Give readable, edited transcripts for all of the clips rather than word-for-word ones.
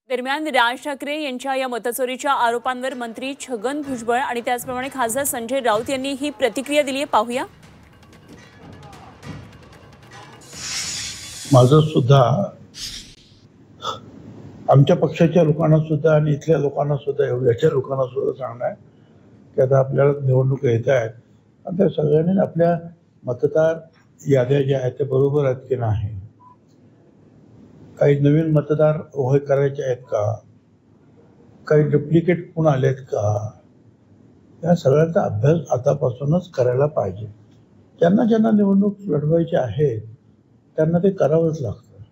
दरम्यान राज ठाकरे यांच्या या मतचोरीच्या आरोपांवर मंत्री छगन भुजबळ आणि त्याचप्रमाणे खासदार संजय राऊत यांनी ही प्रतिक्रिया दिली आहे. पाहूया. माझं सुद्धा आमच्या पक्षाच्या लोकांना सुद्धा आणि इथल्या लोकांना सुद्धा एवढ्याच्या लोकांना सुद्धा सांगणं आहे की आता आपल्याला निवडणूक येत आहेत आणि त्या सगळ्यांनी आपल्या मतदार याद्या ज्या आहेत त्या बरोबर आहेत की नाही, काही नवीन मतदार उभे करायचे आहेत का, काही डुप्लिकेट कोण आलेत का, या सगळ्याचा अभ्यास आतापासूनच करायला पाहिजे. ज्यांना ज्यांना निवडणूक लढवायची आहे त्यांना ते करावंच लागतं.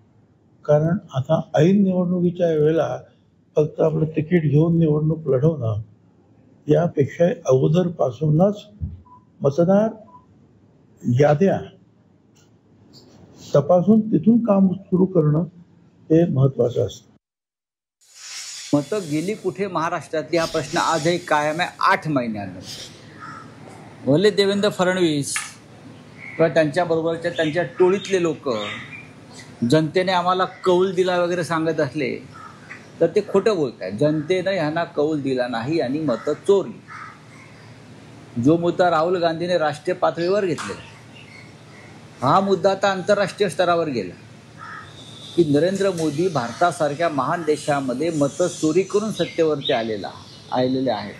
कारण आता ऐन निवडणुकीच्या वेळेला फक्त आपलं तिकीट घेऊन निवडणूक लढवणं यापेक्षा अगोदरपासूनच मतदार याद्या तपासून तिथून काम सुरू करणं हे महत्वाचं असतं. मतं गेली कुठे महाराष्ट्रातली हा प्रश्न आजही कायम आहे. 8 महिन्यानंतर भले देवेंद्र फडणवीस किंवा त्यांच्याबरोबरच्या त्यांच्या टोळीतले लोक जनतेने आम्हाला कौल दिला वगैरे सांगत असले तर ते खोटं बोलत आहेत. जनतेनं ह्यांना कौल दिला नाही आणि मतं चोरली. जो मुद्दा राहुल गांधीने राष्ट्रीय पातळीवर घेतलेला हा मुद्दा आता आंतरराष्ट्रीय स्तरावर गेला की नरेंद्र मोदी भारतासारख्या महान देशामध्ये मतं चोरी करून सत्तेवरती आलेले आहेत.